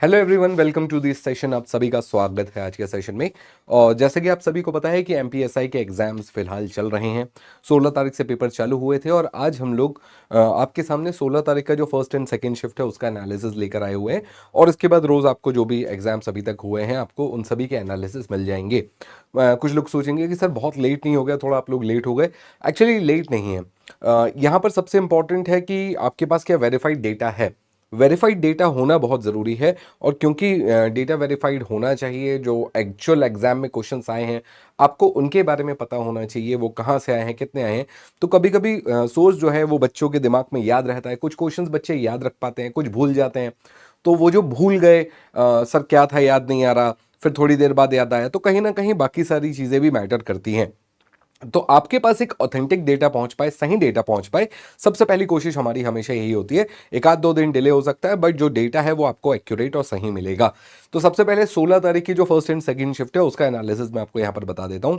Hello everyone, welcome to this session. आप सभी का स्वागत है आज के सेशन में। और जैसे कि आप सभी को पता है कि एमपीएसआई के एग्जाम्स फिलहाल चल रहे हैं। 16 तारीख से पेपर चालू हुए थे और आज हम लोग आपके सामने 16 तारीख का जो फर्स्ट एंड सेकंड शिफ्ट है उसका एनालिसिस लेकर आए हुए हैं। और इसके बाद रोज़ आपको जो भी एग्जाम्स अभी तक हुए हैं आपको उन सभी के एनालिसिस मिल जाएंगे। कुछ लोग सोचेंगे कि सर बहुत लेट नहीं हो गया, थोड़ा आप लोग लेट हो गए। एक्चुअली लेट नहीं है। यहाँ पर सबसे इंपॉर्टेंट है कि आपके पास क्या वेरीफाइड डेटा है। वेरीफाइड डेटा होना बहुत ज़रूरी है। और क्योंकि डेटा वेरीफाइड होना चाहिए, जो एक्चुअल एग्जाम में क्वेश्चंस आए हैं आपको उनके बारे में पता होना चाहिए, वो कहाँ से आए हैं, कितने आए हैं। तो कभी कभी सोर्स जो है वो बच्चों के दिमाग में याद रहता है। कुछ क्वेश्चंस बच्चे याद रख पाते हैं, कुछ भूल जाते हैं। तो वो जो भूल गए, सर क्या था याद नहीं आ रहा, फिर थोड़ी देर बाद याद आया, तो कहीं ना कहीं बाकी सारी चीज़ें भी मैटर करती हैं। तो आपके पास एक ऑथेंटिक डेटा पहुंच पाए, सही डेटा पहुंच पाए, सबसे पहली कोशिश हमारी हमेशा यही होती है। एक आध दो दिन डिले हो सकता है बट जो डेटा है वो आपको एक्यूरेट और सही मिलेगा। तो सबसे पहले 16 तारीख की जो फर्स्ट एंड सेकंड शिफ्ट है उसका एनालिसिस मैं आपको यहां पर बता देता हूं।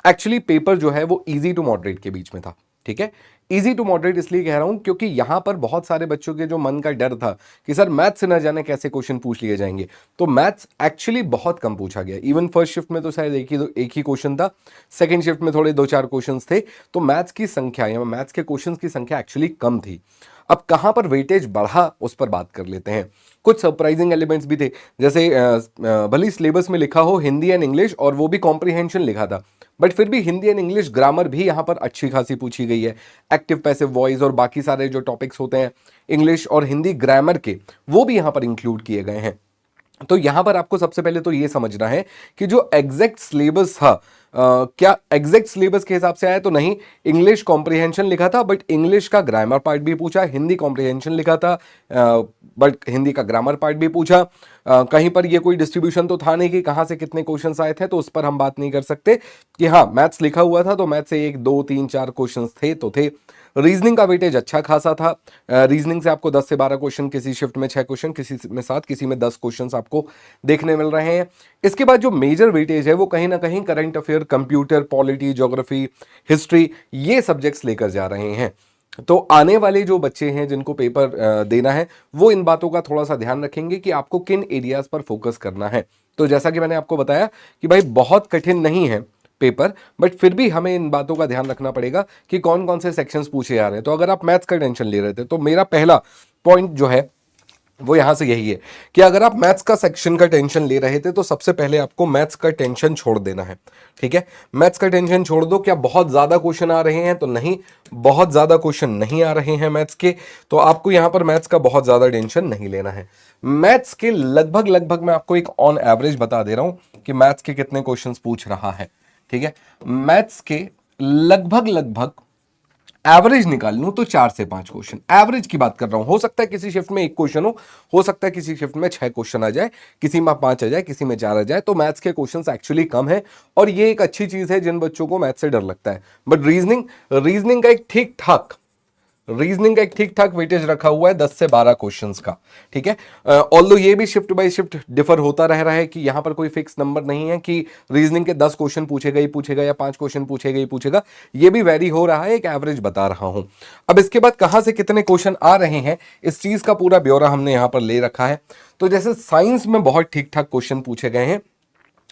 एक्चुअली पेपर जो है वो इजी टू मॉडरेट के बीच में था। ठीक है, इजी टू मॉडरेट इसलिए कह रहा हूं क्योंकि यहां पर बहुत सारे बच्चों के जो मन का डर था कि सर मैथ्स से ना जाने कैसे क्वेश्चन पूछ लिए जाएंगे, तो मैथ्स एक्चुअली बहुत कम पूछा गया। इवन फर्स्ट शिफ्ट में तो शायद एक ही क्वेश्चन था, सेकंड शिफ्ट में थोड़े दो चार क्वेश्चंस थे। तो मैथ्स की संख्या या मैथ्स के क्वेश्चंस की संख्या एक्चुअली कम थी। अब कहां पर वेटेज बढ़ा उस पर बात कर लेते हैं। कुछ सरप्राइजिंग एलिमेंट्स भी थे, जैसे भले सिलेबस में लिखा हो हिंदी एंड इंग्लिश और वो भी कॉम्प्रिहेंशन लिखा था, बट फिर भी हिंदी एंड इंग्लिश ग्रामर भी यहां पर अच्छी खासी पूछी गई है। एक्टिव पैसिव वॉइस और बाकी सारे जो टॉपिक्स होते हैं इंग्लिश और हिंदी ग्रामर के, वो भी यहां पर इंक्लूड किए गए हैं। तो यहां पर आपको सबसे पहले तो यह समझना है कि जो एग्जैक्ट सिलेबस था, क्या एग्जैक्ट सिलेबस के हिसाब से आया तो नहीं। इंग्लिश कॉम्प्रिहेंशन लिखा था बट इंग्लिश का ग्रामर पार्ट भी पूछा, हिंदी कॉम्प्रिहेंशन लिखा था बट हिंदी का ग्रामर पार्ट भी पूछा। कहीं पर ये कोई डिस्ट्रीब्यूशन तो था नहीं कि कहां से कितने क्वेश्चंस आए थे, तो उस पर हम बात नहीं कर सकते। कि हाँ मैथ्स लिखा हुआ था तो मैथ्स से एक दो तीन चार क्वेश्चंस थे तो थे। रीजनिंग का वेटेज अच्छा खासा था। रीजनिंग से आपको 10 से 12 क्वेश्चन, किसी शिफ्ट में 6 क्वेश्चन, किसी में 7, किसी में 10 क्वेश्चंस आपको देखने मिल रहे हैं। इसके बाद जो मेजर वेटेज है वो कहीं ना कहीं current affair, computer, polity, geography, history, ये सब्जेक्ट्स लेकर जा रहे हैं। तो आने वाले जो बच्चे हैं जिनको पेपर देना है वो इन बातों का थोड़ा सा ध्यान रखेंगे कि आपको किन एरियाज पर फोकस करना है। तो जैसा कि मैंने आपको बताया कि भाई बहुत कठिन नहीं है पेपर, बट फिर भी हमें इन बातों का ध्यान रखना पड़ेगा कि कौन कौन से सेक्शंस पूछे जा रहे हैं। तो अगर आप मैथ्स का टेंशन ले रहे थे तो मेरा पहला पॉइंट जो है वो यहां से यही है कि अगर आप मैथ्स का सेक्शन का टेंशन ले रहे थे तो सबसे पहले आपको मैथ्स का टेंशन छोड़ देना है। ठीक है, मैथ्स का टेंशन छोड़ दो। क्या बहुत ज्यादा क्वेश्चन आ रहे हैं तो नहीं, बहुत ज्यादा क्वेश्चन नहीं आ रहे हैं मैथ्स के, तो आपको यहां पर मैथ्स का बहुत ज्यादा टेंशन नहीं लेना है। मैथ्स के लगभग लगभग मैं आपको एक ऑन एवरेज बता दे रहा हूं कि मैथ्स के कितने क्वेश्चन पूछ रहा है। ठीक है, मैथ्स के लगभग लगभग एवरेज निकाल लूं तो 4 से 5 क्वेश्चन, एवरेज की बात कर रहा हूं। हो सकता है किसी शिफ्ट में एक क्वेश्चन हो सकता है किसी शिफ्ट में 6 क्वेश्चन आ जाए, किसी में 5 आ जाए, किसी में 4 आ जाए। तो मैथ्स के क्वेश्चन एक्चुअली कम है और ये एक अच्छी चीज है जिन बच्चों को मैथ्स से डर लगता है। बट रीजनिंग रीजनिंग का एक ठीक ठाक वेटेज रखा हुआ है 10 से 12 क्वेश्चंस का। ठीक है, ऑल्दो ये भी शिफ्ट बाय शिफ्ट डिफर होता रह रहा है कि यहां पर कोई फिक्स नंबर नहीं है कि रीजनिंग के 10 क्वेश्चन पूछेगा या 5 क्वेश्चन पूछेगा। ये भी वेरी हो रहा है, एक एवरेज बता रहा हूं। अब इसके बाद कहां से कितने क्वेश्चन आ रहे हैं इस चीज का पूरा ब्यौरा हमने यहां पर ले रखा है। तो जैसे साइंस में बहुत ठीक ठाक क्वेश्चन पूछे गए हैं,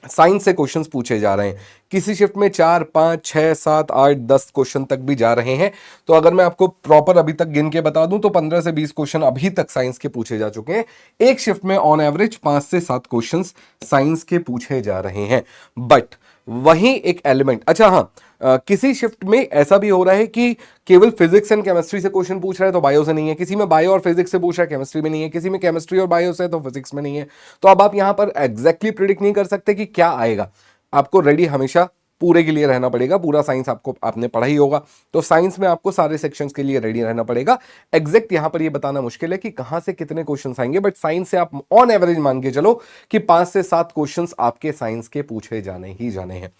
साइंस से क्वेश्चंस पूछे जा रहे हैं। किसी शिफ्ट में 4, 5, 6, 7, 8, 10 क्वेश्चन तक भी जा रहे हैं। तो अगर मैं आपको प्रॉपर अभी तक गिन के बता दूं तो 15 से 20 क्वेश्चन अभी तक साइंस के पूछे जा चुके हैं। एक शिफ्ट में ऑन एवरेज 5 से 7 क्वेश्चंस साइंस के पूछे जा रहे हैं। बट वही एक एलिमेंट, अच्छा हाँ, किसी शिफ्ट में ऐसा भी हो रहा है कि केवल फिजिक्स एंड केमिस्ट्री से क्वेश्चन पूछ रहा है तो बायो से नहीं है, किसी में बायो और फिजिक्स से पूछ रहा है केमिस्ट्री में नहीं है, किसी में केमिस्ट्री और बायो से तो फिजिक्स में नहीं है। तो अब आप यहां पर एग्जैक्टली प्रिडिक्ट नहीं कर सकते कि क्या आएगा। आपको रेडी हमेशा पूरे के लिए रहना पड़ेगा। पूरा साइंस आपने पढ़ा ही होगा, तो साइंस में आपको सारे सेक्शंस के लिए रेडी रहना पड़ेगा। एग्जैक्ट यहां पर ये बताना मुश्किल है कि कहां से कितने क्वेश्चंस आएंगे, बट साइंस से आप ऑन एवरेज मान के चलो कि 5 से 7 क्वेश्चंस आपके साइंस के पूछे जाने ही जाने हैं।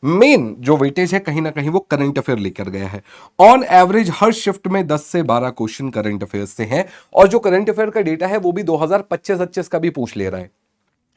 मेन जो वेटेज है कहीं ना कहीं वो करंट अफेयर लेकर गया है। ऑन एवरेज हर शिफ्ट में 10 से 12 क्वेश्चन करंट अफेयर से हैं और जो करंट अफेयर का डेटा है वो भी 2025-25 का भी पूछ ले रहा है।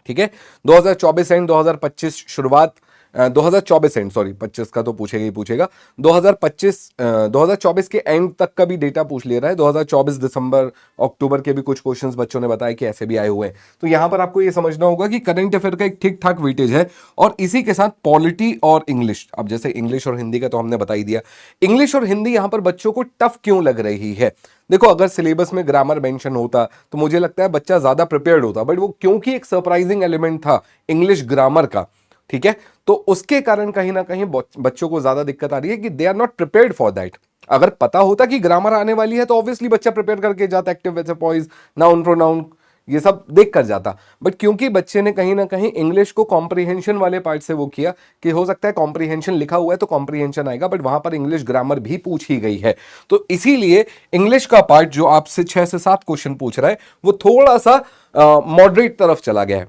ठीक है, 2024 एंड 2025 शुरुआत 2024 एंड, सॉरी 25 का तो पूछेगा ही पूछेगा, 2024 के एंड तक का भी डेटा पूछ ले रहा है। 2024 दिसंबर अक्टूबर के भी कुछ क्वेश्चंस बच्चों ने बताया कि ऐसे भी आए हुए हैं। तो यहां पर आपको ये समझना होगा कि करंट अफेयर का एक ठीक ठाक वेटेज है, और इसी के साथ पॉलिटी और इंग्लिश। अब जैसे इंग्लिश और हिंदी का तो हमने बता ही दिया, इंग्लिश और हिंदी यहां पर बच्चों को टफ क्यों लग रही है। देखो, अगर सिलेबस में ग्रामर मेंशन होता तो मुझे लगता है बच्चा ज्यादा प्रिपेयर्ड होता, बट वो क्योंकि एक सरप्राइजिंग एलिमेंट था इंग्लिश ग्रामर का, ठीक है, तो उसके कारण कहीं ना कहीं बच्चों को ज्यादा दिक्कत आ रही है कि they are not prepared for that. अगर पता होता कि ग्रामर आने वाली है तो ऑब्वियसली बच्चा प्रिपेयर करके जाता, एक्टिव वैसे पॉइज, नाउन प्रोनाउन, ये सब देख कर जाता। बट क्योंकि बच्चे ने कहीं ना कहीं इंग्लिश को कॉम्प्रिहेंशन वाले पार्ट से वो किया कि हो सकता है कॉम्प्रिहेंशन लिखा हुआ है तो कॉम्प्रिहेंशन आएगा, बट वहां पर इंग्लिश ग्रामर भी पूछी गई है, तो इसीलिए इंग्लिश का पार्ट जो आपसे 6 से 7 क्वेश्चन पूछ रहा है वो थोड़ा सा मॉडरेट तरफ चला गया है।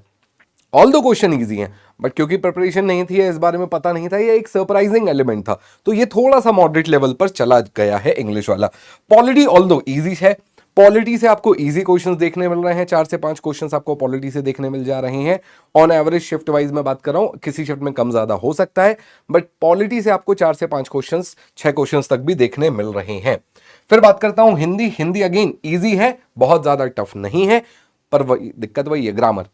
ऑल दो क्वेश्चन ईजी हैं, बट क्योंकि प्रिपरेशन नहीं थी, इस बारे में पता नहीं था, ये एक सरप्राइजिंग एलिमेंट था, तो ये थोड़ा सा मॉडरेट लेवल पर चला गया है इंग्लिश वाला। पॉलिटी ऑल दो ईजी है, पॉलिटी से आपको इजी क्वेश्चंस देखने मिल रहे हैं, 4 से 5 क्वेश्चंस आपको पॉलिटी से देखने मिल जा रहे हैं। ऑन एवरेज शिफ्ट वाइज में बात कर रहा हूं, किसी शिफ्ट में कम ज्यादा हो सकता है, बट पॉलिटी से आपको 4 से 5 क्वेश्चंस, 6 क्वेश्चंस तक भी देखने मिल रहे हैं। फिर बात करता हूं हिंदी। हिंदी अगेन ईजी है, बहुत ज्यादा टफ नहीं है, पर वही दिक्कत वही है, ग्रामर।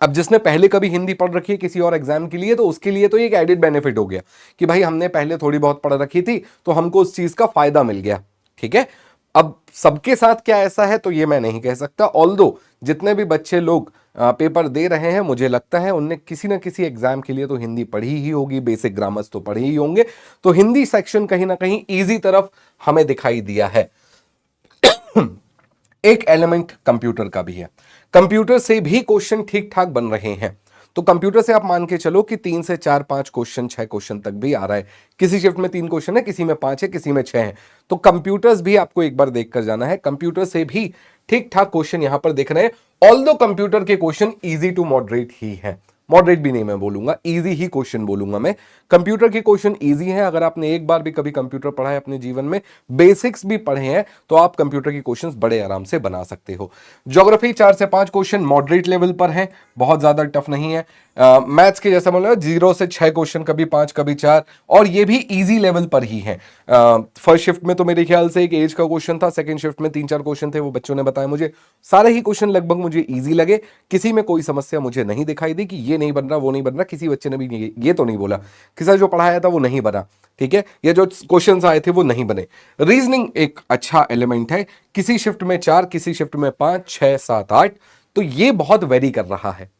अब जिसने पहले कभी हिंदी पढ़ रखी है किसी और एग्जाम के लिए, तो उसके लिए तो एक एडिड बेनिफिट हो गया कि भाई हमने पहले थोड़ी बहुत पढ़ रखी थी तो हमको उस चीज का फायदा मिल गया, ठीक है। अब सबके साथ क्या ऐसा है तो ये मैं नहीं कह सकता, ऑल्दो जितने भी बच्चे लोग पेपर दे रहे हैं मुझे लगता है उनने किसी ना किसी एग्जाम के लिए तो हिंदी पढ़ी ही होगी, बेसिक ग्रामर्स तो पढ़े ही होंगे, तो हिंदी सेक्शन कहीं ना कहीं ईजी तरफ हमें दिखाई दिया है। एक एलिमेंट कंप्यूटर का भी है, कंप्यूटर से भी क्वेश्चन ठीक ठाक बन रहे हैं, तो कंप्यूटर से आप मान के चलो कि 3 से 4 5 क्वेश्चन 6 क्वेश्चन तक भी आ रहा है। किसी शिफ्ट में 3 क्वेश्चन है, किसी में 5 है, किसी में 6 है, तो कंप्यूटर्स भी आपको एक बार देखकर जाना है। कंप्यूटर से भी ठीक ठाक क्वेश्चन यहां पर दिख रहे हैं, ऑल्दो कंप्यूटर के क्वेश्चन इजी टू मॉडरेट ही है, मॉडरेट भी नहीं मैं बोलूंगा, इजी ही क्वेश्चन बोलूंगा मैं। कंप्यूटर के क्वेश्चन इजी हैं, अगर आपने एक बार भी कभी कंप्यूटर पढ़ा है अपने जीवन में, बेसिक्स भी पढ़े हैं, तो आप कंप्यूटर के क्वेश्चंस बड़े आराम से बना सकते हो। ज्योग्राफी 4 से 5 क्वेश्चन मॉडरेट लेवल पर है, बहुत ज्यादा टफ नहीं है। मैथ्स के जैसा बोला 0 से 6 क्वेश्चन, कभी 5 कभी 4, और ये भी इजी लेवल पर ही है। फर्स्ट शिफ्ट में तो मेरे ख्याल से एक एज का क्वेश्चन था, सेकंड शिफ्ट में 3-4 क्वेश्चन थे, वो बच्चों ने बताया मुझे, सारे ही क्वेश्चन लगभग मुझे इजी लगे, किसी में कोई समस्या मुझे नहीं दिखाई दी कि ये नहीं बन रहा वो नहीं बन रहा, किसी बच्चे ने भी ये तो नहीं बोला किसी जो पढ़ाया था वो नहीं बना, ठीक है, ये जो क्वेश्चंस आए थे वो नहीं बने। रीजनिंग एक अच्छा एलिमेंट है, किसी शिफ्ट में 4, किसी शिफ्ट में 5, 6, 7, 8, तो ये बहुत वेरी कर रहा है,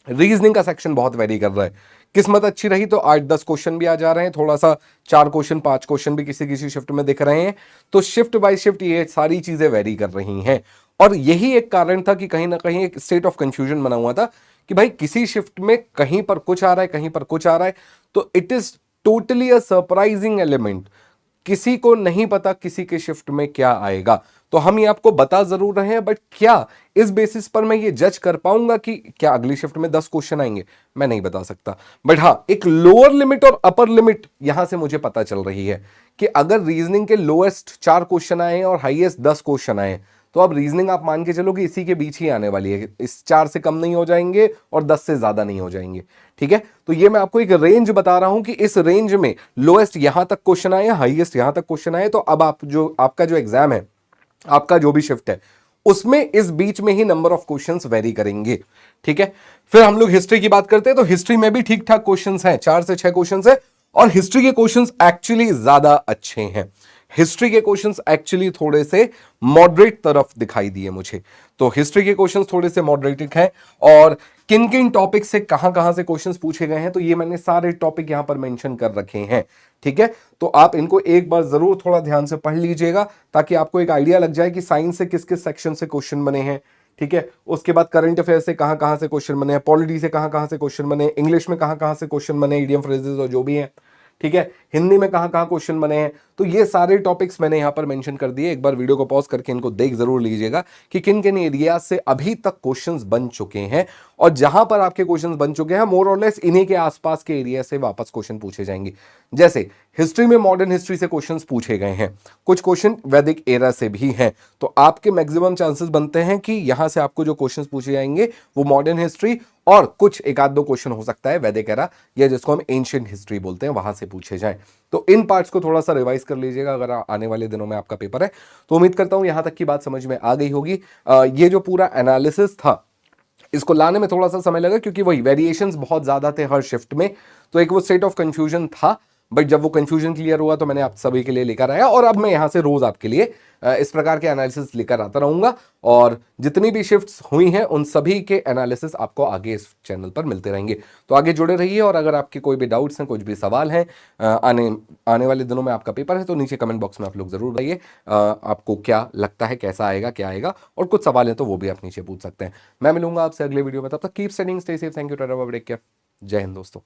रीजनिंग का सेक्शन बहुत वेरी कर रहा है। किस्मत अच्छी रही तो 8-10 क्वेश्चन भी आ जा रहे हैं, थोड़ा सा 4 क्वेश्चन 5 क्वेश्चन भी किसी किसी शिफ्ट में दिख रहे हैं, तो शिफ्ट बाय शिफ्ट ये सारी चीजें वेरी कर रही हैं। और यही एक कारण था कि कहीं ना कहीं एक स्टेट ऑफ कंफ्यूजन बना हुआ था कि भाई किसी शिफ्ट में कहीं पर कुछ आ रहा है, कहीं पर कुछ आ रहा है, तो it is totally a surprising element, किसी को नहीं पता किसी के शिफ्ट में क्या आएगा। तो हम ये आपको बता जरूर रहे हैं, बट क्या इस बेसिस पर मैं ये जज कर पाऊंगा कि क्या अगली शिफ्ट में 10 क्वेश्चन आएंगे, मैं नहीं बता सकता। बट हाँ, एक लोअर लिमिट और अपर लिमिट यहां से मुझे पता चल रही है कि अगर रीजनिंग के लोएस्ट 4 क्वेश्चन आए और हाईएस्ट 10 क्वेश्चन आए, तो अब रीजनिंग आप मान के चलो कि इसी के बीच ही आने वाली है, इस 4 से कम नहीं हो जाएंगे और 10 से ज्यादा नहीं हो जाएंगे, ठीक है। तो ये मैं आपको एक रेंज बता रहा हूं कि इस रेंज में लोएस्ट यहां तक क्वेश्चन आए, हाईएस्ट यहां तक क्वेश्चन आए, तो अब आपका जो एग्जाम है, आपका जो भी शिफ्ट है, उसमें इस बीच में ही नंबर ऑफ क्वेश्चंस वेरी करेंगे, ठीक है। फिर हम लोग हिस्ट्री की बात करते हैं, तो हिस्ट्री में भी ठीक ठाक क्वेश्चंस हैं, 4 से 6 क्वेश्चंस है, और हिस्ट्री के क्वेश्चंस एक्चुअली ज्यादा अच्छे हैं। हिस्ट्री के क्वेश्चंस एक्चुअली थोड़े से मॉडरेट तरफ दिखाई दिए मुझे, तो हिस्ट्री के क्वेश्चंस थोड़े से मॉडरेटेड हैं। और किन किन टॉपिक से कहां से क्वेश्चंस पूछे गए हैं, तो ये मैंने सारे टॉपिक यहां पर मेंशन कर रखे हैं, ठीक है। तो आप इनको एक बार जरूर थोड़ा ध्यान से पढ़ लीजिएगा, ताकि आपको एक आइडिया लग जाए कि साइंस से किस किस सेक्शन से क्वेश्चन बने हैं, ठीक है। उसके बाद करंट अफेयर से कहां से क्वेश्चन बने हैं, पॉलिटी से कहां से क्वेश्चन बने, इंग्लिश में कहां से क्वेश्चन बने, इडियम फ्रेजेस और जो भी है, ठीक है, हिंदी में कहां क्वेश्चन बने हैं, तो ये सारे टॉपिक्स मैंने यहां पर मेंशन कर दिए। एक बार वीडियो को पॉज करके इनको देख जरूर लीजिएगा कि किन किन एरिया से अभी तक क्वेश्चंस बन चुके हैं, और जहां पर आपके क्वेश्चंस बन चुके हैं मोर और लेस इन्हीं के आसपास के एरिया से वापस क्वेश्चन पूछे जाएंगे। जैसे हिस्ट्री में मॉडर्न हिस्ट्री से क्वेश्चंस पूछे गए हैं, कुछ क्वेश्चन वैदिक एरा से भी हैं, तो आपके मैक्सिमम चांसेस बनते हैं कि यहां से आपको जो क्वेश्चंस पूछे जाएंगे वो मॉडर्न हिस्ट्री और कुछ एक आध दो क्वेश्चन हो सकता है वैदिक एरा या जिसको हम एंशिएंट हिस्ट्री बोलते हैं वहां से पूछे जाएं। तो इन पार्ट्स को थोड़ा सा रिवाइज कर लीजिएगा अगर आने वाले दिनों में आपका पेपर है। तो उम्मीद करता हूं यहां तक की बात समझ में आ गई होगी। ये जो पूरा एनालिसिस था इसको लाने में थोड़ा सा समय लगा क्योंकि वही वेरिएशंस बहुत ज्यादा थे हर शिफ्ट में, तो एक वो स्टेट ऑफ कंफ्यूजन था। बट जब वो कंफ्यूजन क्लियर हुआ तो मैंने आप सभी के लिए लेकर आया और अब मैं यहां से रोज आपके लिए इस प्रकार के एनालिसिस लेकर आता रहूंगा और जितनी भी शिफ्ट्स हुई हैं उन सभी के एनालिसिस आपको आगे इस चैनल पर मिलते रहेंगे। तो आगे जुड़े रहिए और अगर आपके कोई भी डाउट्स हैं, कुछ भी सवाल हैं, आने आने वाले दिनों में आपका पेपर है तो नीचे कमेंट बॉक्स में आप लोग जरूर बताइए आपको क्या लगता है, कैसा आएगा, क्या आएगा, और कुछ सवाल हैं तो वो भी आप नीचे पूछ सकते हैं। मैं मिलूंगा आपसे अगले वीडियो में, तब तक keep studying, stay safe, thank you, tata bye bye, take care, जय हिंद दोस्तों।